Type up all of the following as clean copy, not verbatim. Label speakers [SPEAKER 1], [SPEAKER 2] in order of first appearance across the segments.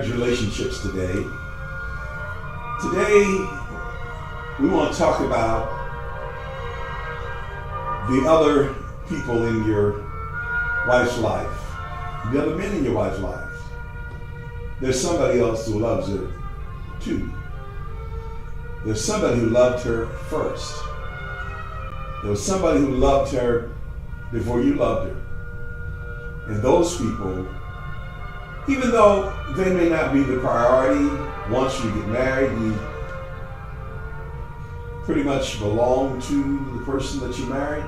[SPEAKER 1] Relationships today. Today, we want to talk about the other people in your wife's life, the other men in your wife's life. There's somebody else who loves her too. There's somebody who loved her first. There was somebody who loved her before you loved her. And those people, even though they may not be the priority, once you get married, you pretty much belong to the person that you married.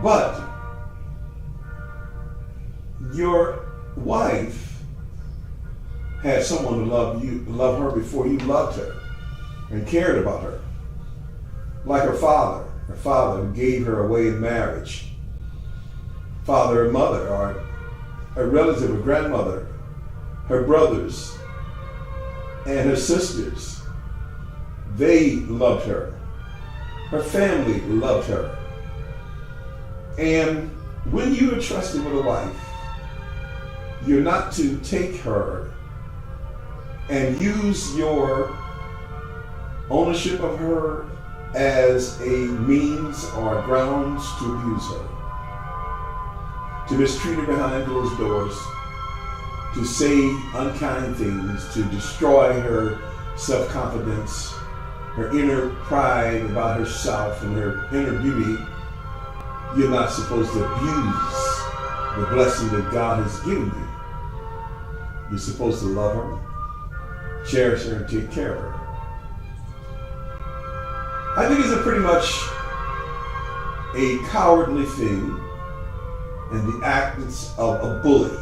[SPEAKER 1] But your wife had someone to love her before you loved her and cared about her. Like her father who gave her away in marriage. Father and mother, or a relative, a grandmother, her brothers, and her sisters. They loved her. Her family loved her. And when you are trusted with a wife, you're not to take her and use your ownership of her as a means or grounds to abuse her, to mistreat her behind closed doors, to say unkind things, to destroy her self-confidence, her inner pride about herself and her inner beauty. You're not supposed to abuse the blessing that God has given you. You're supposed to love her, cherish her, and take care of her. I think it's pretty much a cowardly thing and the acts of a bully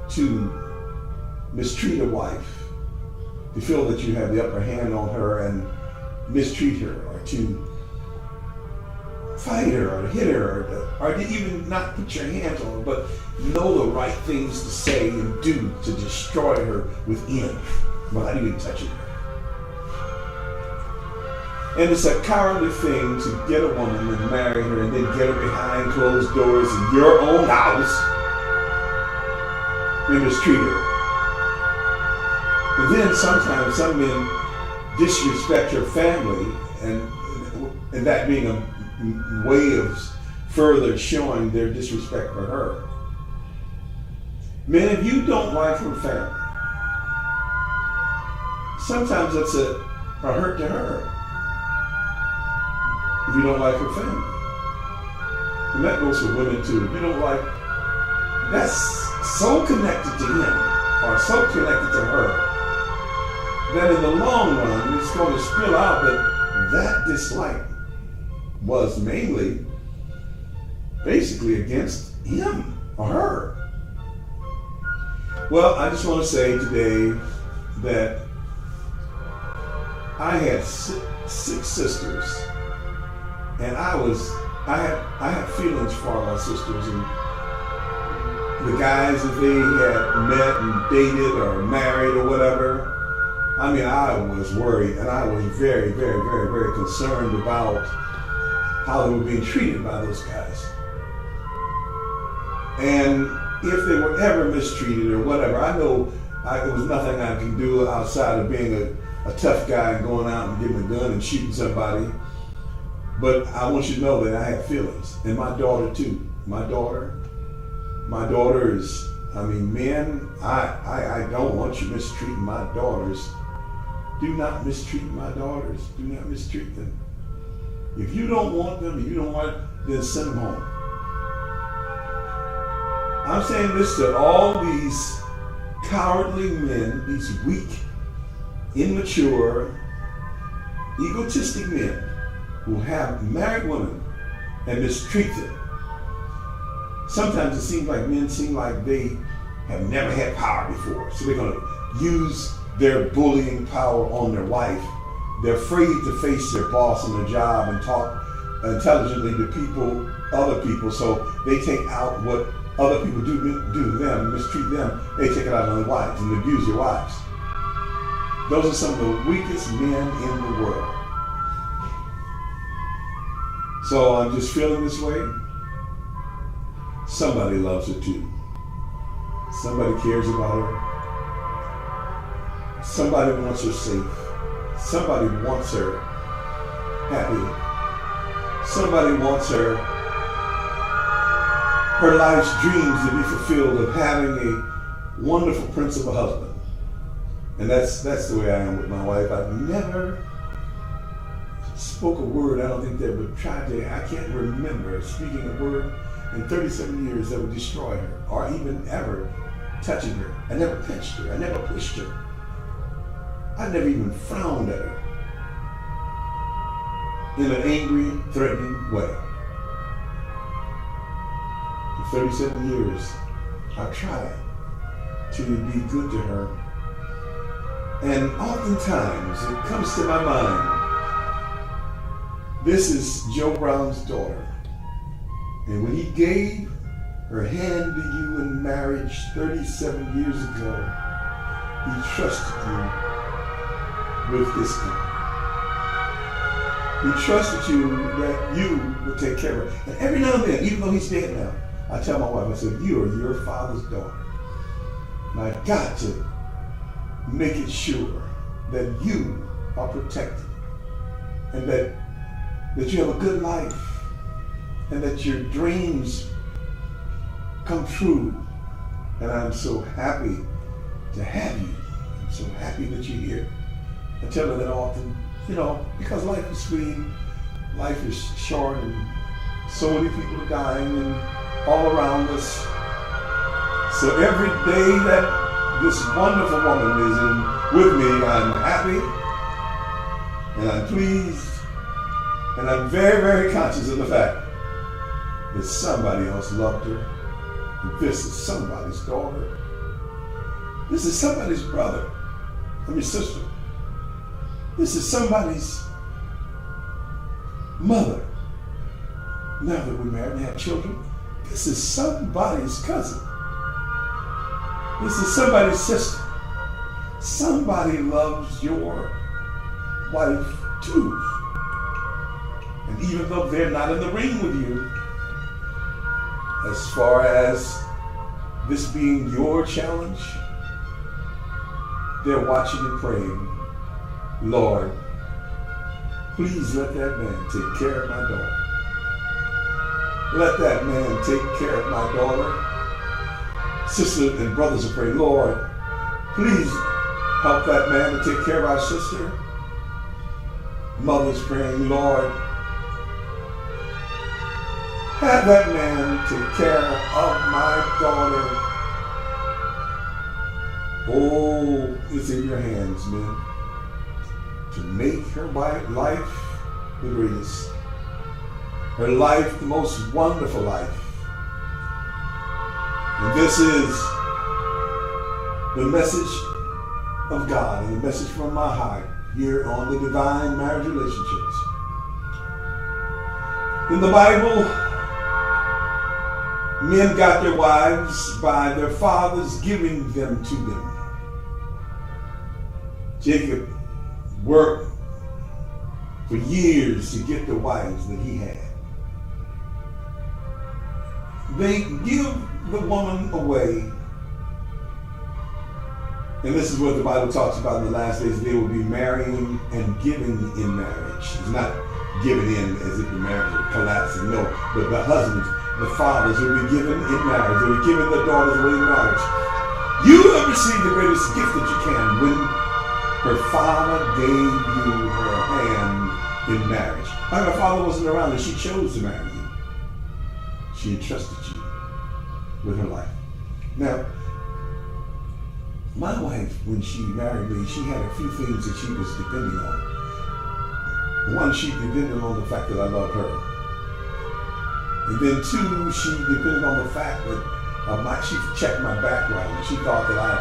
[SPEAKER 1] to mistreat a wife, to feel that you have the upper hand on her and mistreat her, or to fight her, or to hit her, or to even not put your hands on her, but know the right things to say and do to destroy her within, without even touching her. And it's a cowardly thing to get a woman and marry her and then get her behind closed doors in your own house and mistreat her. But then sometimes some men disrespect her family, and that being a way of further showing their disrespect for her. Men, if you don't like her family, sometimes that's a hurt to her. If you don't like her family. And that goes for women too. If you don't like, that's so connected to him or so connected to her that in the long run it's going to spill out that dislike was mainly basically against him or her. Well, I just want to say today that I had six sisters. And I had feelings for my sisters, and the guys that they had met and dated or married or whatever. I mean, I was worried, and I was very, very, very, very concerned about how they were being treated by those guys. And if they were ever mistreated or whatever, I know there was nothing I can do outside of being a tough guy and going out and getting a gun and shooting somebody. But I want you to know that I have feelings, and my daughter too. My daughter is, men, I don't want you mistreating my daughters. Do not mistreat my daughters. Do not mistreat them. If you don't want them, then send them home. I'm saying this to all these cowardly men, these weak, immature, egotistic men who have married women and mistreat them. Sometimes it seems like men seem like they have never had power before, so they're going to use their bullying power on their wife. They're afraid to face their boss on their job and talk intelligently to other people, so they take out what other people do to them, mistreat them. They take it out on their wives and abuse their wives. Those are some of the weakest men in the world. So I'm just feeling this way. Somebody loves her too. Somebody cares about her. Somebody wants her safe. Somebody wants her happy. Somebody wants her life's dreams to be fulfilled of having a wonderful prince of a husband. And that's the way I am with my wife. I've never spoke a word, I don't think that would try to, I can't remember speaking a word in 37 years that would destroy her or even ever touching her. I never pinched her. I never pushed her. I never even frowned at her in an angry, threatening way. For 37 years, I've tried to be good to her. And oftentimes it comes to my mind, this is Joe Brown's daughter. And when he gave her hand to you in marriage 37 years ago, he trusted you with his car. He trusted you that you would take care of her. And every now and then, even though he's dead now, I tell my wife, I said, you are your father's daughter. And I've got to make it sure that you are protected and that you have a good life and that your dreams come true. And I'm so happy to have you. I'm so happy that you're here. I tell her that often, because life is sweet, life is short, and so many people are dying and all around us. So every day that this wonderful woman is with me, I'm happy and I'm pleased, and I'm very, very conscious of the fact that somebody else loved her. And this is somebody's daughter. This is somebody's brother. Sister. This is somebody's mother. Now that we're married and have children, this is somebody's cousin. This is somebody's sister. Somebody loves your wife too. And even though they're not in the ring with you, as far as this being your challenge, they're watching and praying. Lord, please let that man take care of my daughter. Let that man take care of my daughter. Sisters and brothers are praying, Lord, please help that man to take care of our sister. Mothers praying, Lord, have that man take care of my daughter. Oh, it's in your hands, men, to make her life the greatest. Her life the most wonderful life. And this is the message of God and the message from my heart here on the Divine Marriage Relationships. In the Bible, men got their wives by their fathers giving them to them. Jacob worked for years to get the wives that he had. They give the woman away. And this is what the Bible talks about in the last days. They will be marrying and giving in marriage. It's not giving in as if the marriage will collapse. No, but the husbands, the fathers will be given in marriage. They will be giving the daughters away in marriage. You have received the greatest gift that you can when her father gave you her hand in marriage. Her father wasn't around and she chose to marry you. She entrusted you with her life. Now, my wife, when she married me, she had a few things that she was depending on. One, she depended on the fact that I loved her. And then two, she depended on the fact that she checked my background and she thought that I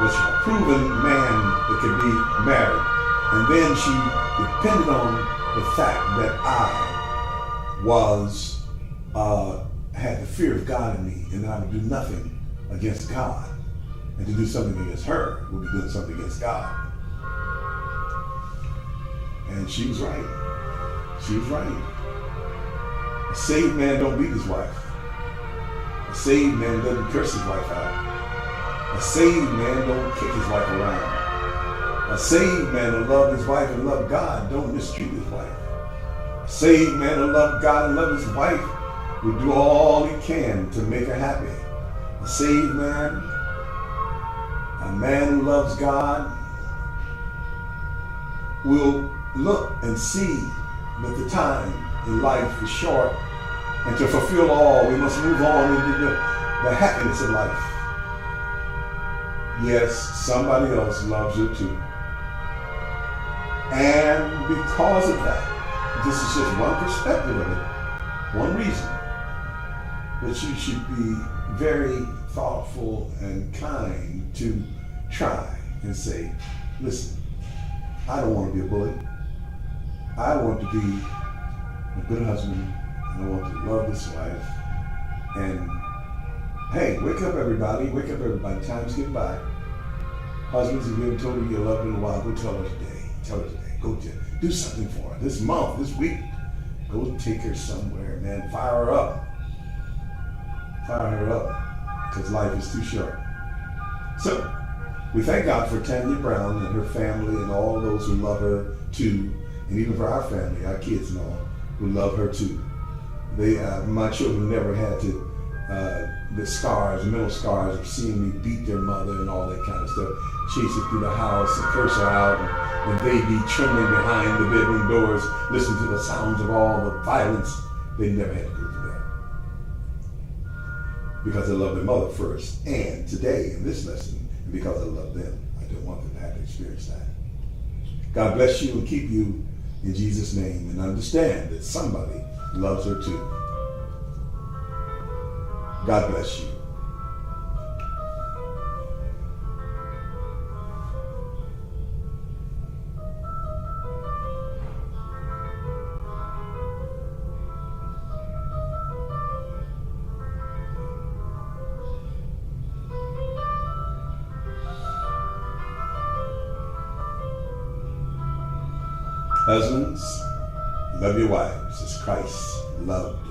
[SPEAKER 1] was a proven man that could be married. And then she depended on the fact that I had the fear of God in me and that I would do nothing against God. And to do something against her would be doing something against God. And she was right. She was right. A saved man don't beat his wife. A saved man doesn't curse his wife out. A saved man don't kick his wife around. A saved man who loved his wife and loved God don't mistreat his wife. A saved man who loved God and loved his wife will do all he can to make her happy. A saved man, a man who loves God, will look and see that the time in life is short, and to fulfill all, we must move on into the happiness of life. Yes, somebody else loves her too. And because of that, this is just one perspective of it, one reason that you should be very thoughtful and kind to try and say, listen, I don't want to be a bully. I want to be a good husband, and I want to love this wife. And hey, wake up everybody, wake up everybody, time's getting by. Husbands, if you haven't told her you love her in a while, go tell her today. Tell her today. Go do something for her. This month, this week, go take her somewhere, man. Fire her up. Fire her up, because life is too short. So, we thank God for Tanya Brown and her family and all those who love her too, and even for our family, our kids and all, who love her too. My children never had to, the scars, mental scars of seeing me beat their mother and all that kind of stuff, chase her through the house and curse her out, and they be trembling behind the bedroom doors, listening to the sounds of all the violence. They never had to go through that. Because I love their mother first, and today in this lesson, and because I love them, I don't want them to have to experience that. God bless you and keep you in Jesus' name, and understand that somebody loves her too. God bless you. Husbands, love your wives as Christ loved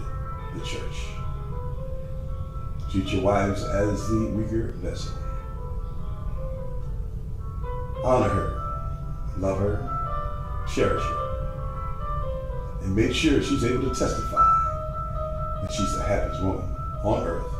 [SPEAKER 1] the church. Treat your wives as the weaker vessel. Honor her, love her, cherish her, and make sure she's able to testify that she's the happiest woman on earth